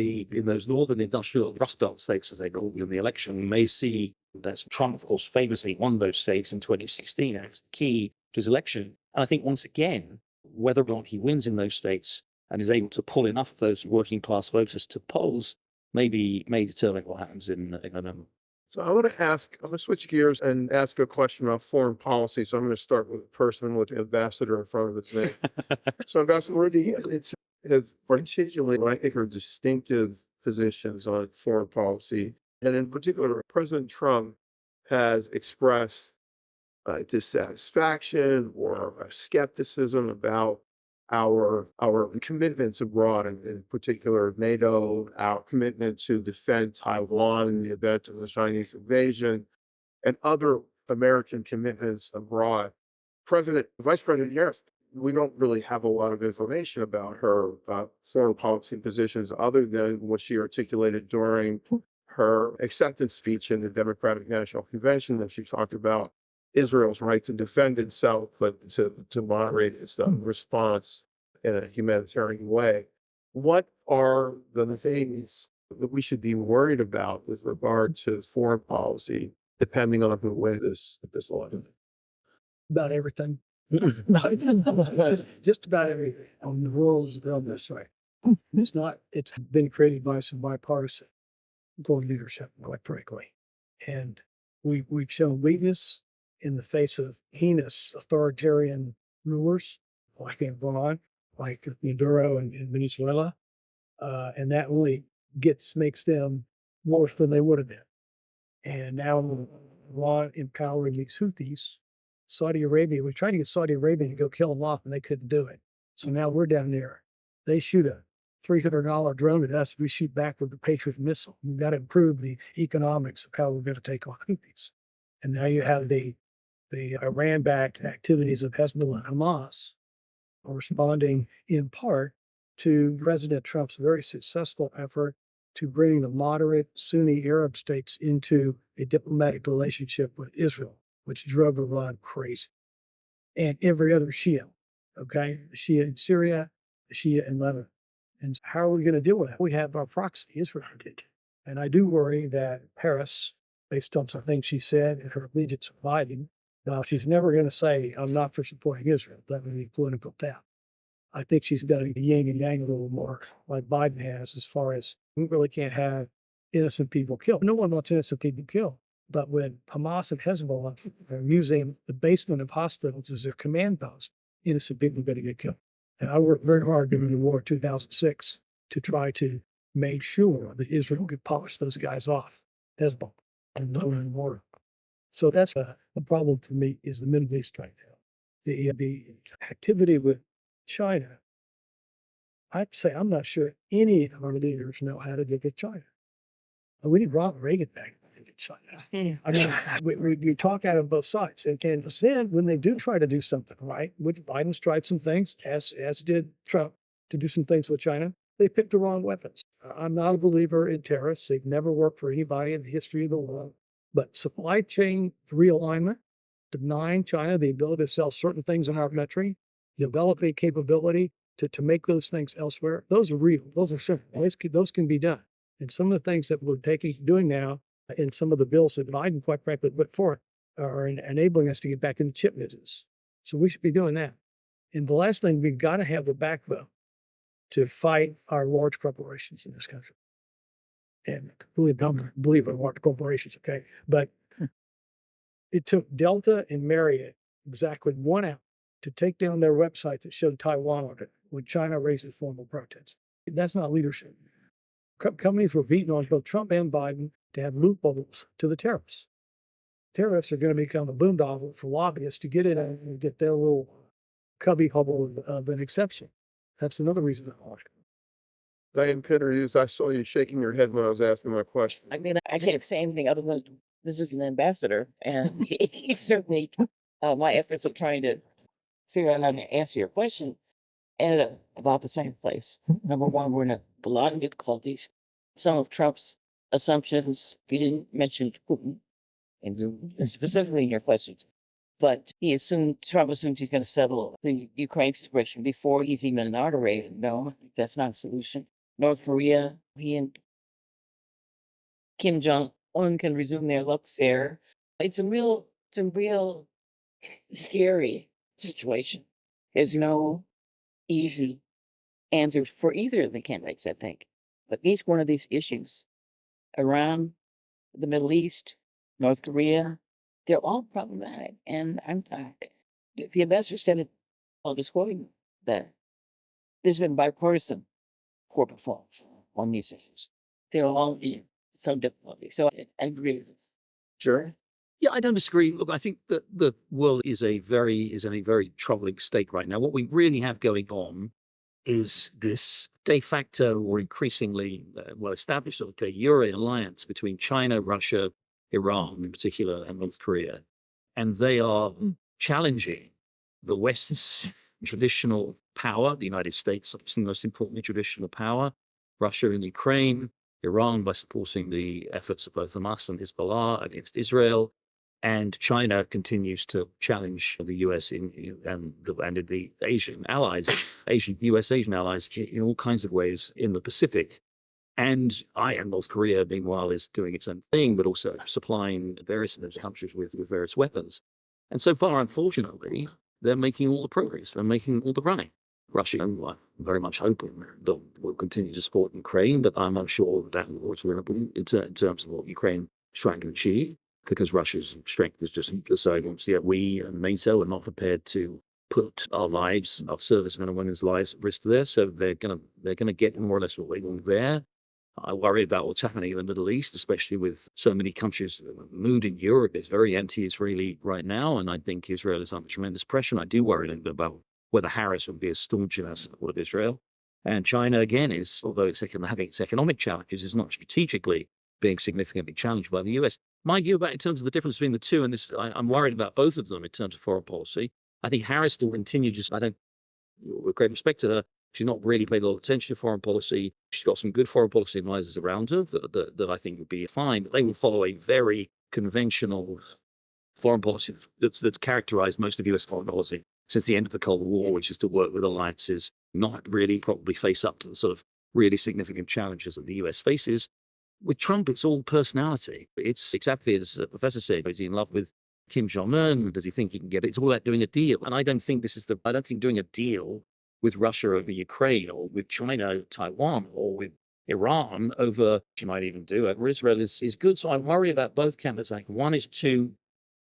those northern industrial Rust Belt states, as they call in the election. We may see that Trump, of course, famously won those states in 2016, and it's the key to his election. And I think once again, whether or not he wins in those states and is able to pull enough of those working class voters to polls may determine what happens in November. So I'm going to switch gears and ask a question about foreign policy. So I'm going to start with a person with the ambassador in front of his name. So Ambassador Rudy, it's particularly what I think are distinctive positions on foreign policy. And in particular, President Trump has expressed dissatisfaction or skepticism about our commitments abroad, in particular NATO, our commitment to defend Taiwan in the event of the Chinese invasion, and other American commitments abroad. Vice President Harris, we don't really have a lot of information about her foreign policy positions other than what she articulated during her acceptance speech in the Democratic National Convention, that she talked about Israel's right to defend itself, but to moderate its response in a humanitarian way. What are the things that we should be worried about with regard to foreign policy, depending on who wins this election? About everything. Just about everything. The world is built this way. It's been created by some bipartisan global leadership, quite frankly. And we've shown weakness in the face of heinous authoritarian rulers like Iran, like Maduro in Venezuela. And that really makes them worse than they would have been. And now Iran empowering these Houthis, Saudi Arabia, we tried to get Saudi Arabia to go kill them off and they couldn't do it. So now we're down there. They shoot a $300 drone at us. We shoot back with the Patriot missile. We've got to improve the economics of how we're going to take on Houthis. And now you have the Iran-backed activities of Hezbollah and Hamas responding in part to President Trump's very successful effort to bring the moderate Sunni Arab states into a diplomatic relationship with Israel, which drove Iran crazy. And every other Shia, okay? The Shia in Syria, the Shia in Lebanon. And how are we going to deal with that? We have our proxy, Israel did. And I do worry that Paris, based on some things she said and her allegiance to Biden, now she's never going to say, I'm not for supporting Israel. That would be political doubt. I think she's got to yin and yang a little more, like Biden has, as far as we really can't have innocent people killed. No one wants innocent people killed. But when Hamas and Hezbollah are using the basement of hospitals as their command post, innocent people are going to get killed. And I worked very hard during the war in 2006 to try to make sure that Israel could polish those guys off, Hezbollah, and no more. So that's a problem for me, is the Middle East right now. The activity with China, I'd say I'm not sure any of our leaders know how to get at China. We need Ronald Reagan back to get China. I mean, we talk out of both sides. And then when they do try to do something, right, which Biden's tried some things, as did Trump, to do some things with China, they picked the wrong weapons. I'm not a believer in terrorists. They've never worked for anybody in the history of the world. But supply chain realignment, denying China the ability to sell certain things in our country, developing capability to make those things elsewhere, those are real. Those are simple. Those can be done. And some of the things that we're doing now in some of the bills that Biden, quite frankly, put forth, are enabling us to get back in the chip business. So we should be doing that. And the last thing, we've got to have the backbone to fight our large corporations in this country. And I completely don't believe in large corporations, okay? But it took Delta and Marriott exactly 1 hour to take down their website that showed Taiwan on it when China raised a formal protest. That's not leadership. Companies were beating on both Trump and Biden to have loopholes to the tariffs. Tariffs are going to become a boondoggle for lobbyists to get in and get their little cubby hobble of an exception. That's another reason I watch. Diane Peters, I saw you shaking your head when I was asking my question. I mean, I can't say anything other than this is an ambassador, and he certainly my efforts of trying to figure out how to answer your question ended up about the same place. Number one, we're in a lot of difficulties. Some of Trump's assumptions, he didn't mention Putin, and specifically in your questions, but Trump assumed he's going to settle the Ukraine situation before he's even inaugurated. No, that's not a solution. North Korea, he and Kim Jong-un can resume their love affair. It's a real scary situation. There's no easy answers for either of the candidates, I think. But each one of these issues, Iran, the Middle East, North Korea, they're all problematic. And the ambassador said it, I'll just quoting that there's been bipartisan poor performance on these issues. They're all in some difficulty. So I agree with this. Sure. Yeah, I don't disagree. Look, I think that the world is in a very troubling state right now. What we really have going on is this de facto or increasingly well established sort of Euro alliance between China, Russia, Iran in particular, and North Korea. And they are challenging the West's traditional power, the United States, obviously the most importantly traditional power, Russia and Ukraine, Iran by supporting the efforts of both Hamas and Hezbollah against Israel, and China continues to challenge the US and the Asian allies, US-Asian allies in all kinds of ways in the Pacific. And North Korea, meanwhile, is doing its own thing, but also supplying various of those countries with various weapons. And so far, unfortunately, they're making all the progress. They're making all the running. Russia, I'm very much hoping that will continue to support Ukraine, but I'm unsure that what's relevant in terms of what Ukraine is trying to achieve, because Russia's strength is just so we and NATO are not prepared to put our lives, our servicemen and women's lives at risk there. So they're gonna get more or less what they want there. I worry about what's happening in the Middle East, especially with so many countries. The mood in Europe is very anti-Israeli right now, and I think Israel is under tremendous pressure. And I do worry a little bit about whether Harris would be as staunch in our support of Israel. And China, again, although it's having its economic challenges, is not strategically being significantly challenged by the US. My view about in terms of the difference between the two, and this, I'm worried about both of them in terms of foreign policy. I think Harris will continue with great respect to her, she's not really paid a lot of attention to foreign policy. She's got some good foreign policy advisors around her that I think would be fine, but they will follow a very conventional foreign policy that's characterized most of US foreign policy since the end of the Cold War, which is to work with alliances, not really probably face up to the sort of really significant challenges that the US faces. With Trump, it's all personality. It's exactly as the professor said, is he in love with Kim Jong-un? Does he think he can get it? It's all about doing a deal. And I don't think doing a deal with Russia over Ukraine, or with China, Taiwan, or with Iran over, she might even do over Israel is good. So I worry about both candidates. Like, one is too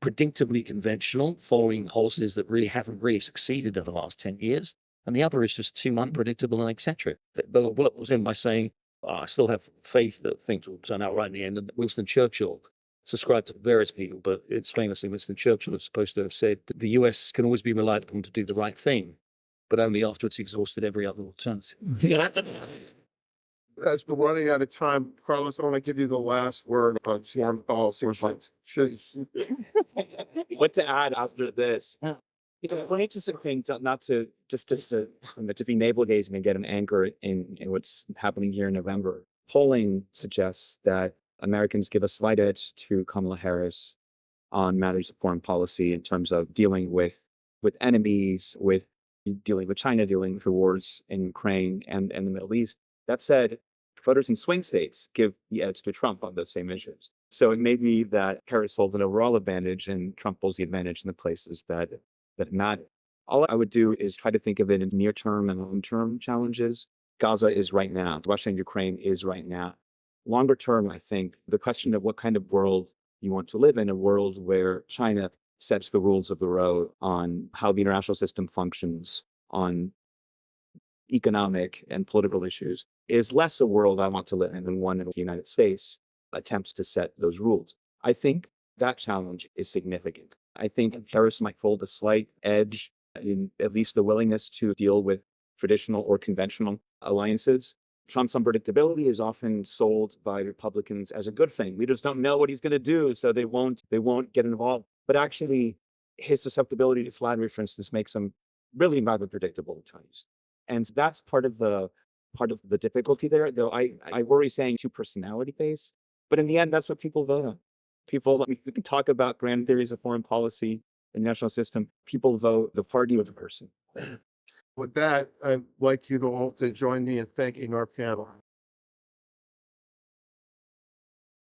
predictably conventional, following policies that really haven't really succeeded in the last 10 years. And the other is just too unpredictable and eccentric. But Bullock was in by saying, I still have faith that things will turn out right in the end. And Winston Churchill subscribed to various people, but it's famously Winston Churchill is supposed to have said that the US can always be relied upon to do the right thing, but only after it's exhausted every other alternative. As we're running out of time, Carlos, I want to give you the last word on foreign policy. What to add after this? It's an interesting thing to be navel gazing and get an anchor in what's happening here in November. Polling suggests that Americans give a slight edge to Kamala Harris on matters of foreign policy in terms of dealing with enemies, with dealing with China, dealing with the wars in Ukraine and the Middle East. That said, voters in swing states give the edge to Trump on those same issues. So it may be that Harris holds an overall advantage and Trump holds the advantage in the places that matter. All I would do is try to think of it in near-term and long-term challenges. Gaza is right now. Russia and Ukraine is right now. Longer term, I think the question of what kind of world you want to live in, a world where China sets the rules of the road on how the international system functions, on economic and political issues, is less a world I want to live in than one in the United States attempts to set those rules. I think that challenge is significant. I think Harris might hold a slight edge in at least the willingness to deal with traditional or conventional alliances. Trump's unpredictability is often sold by Republicans as a good thing. Leaders don't know what he's going to do, so they won't get involved. But actually, his susceptibility to flattery, for instance, makes him really rather predictable at times. And that's part of the difficulty there. Though I worry saying too personality based, but in the end, that's what people vote on. We can talk about grand theories of foreign policy and national system. People vote the party or the person. With that, I'd like you to all to join me in thanking our panel.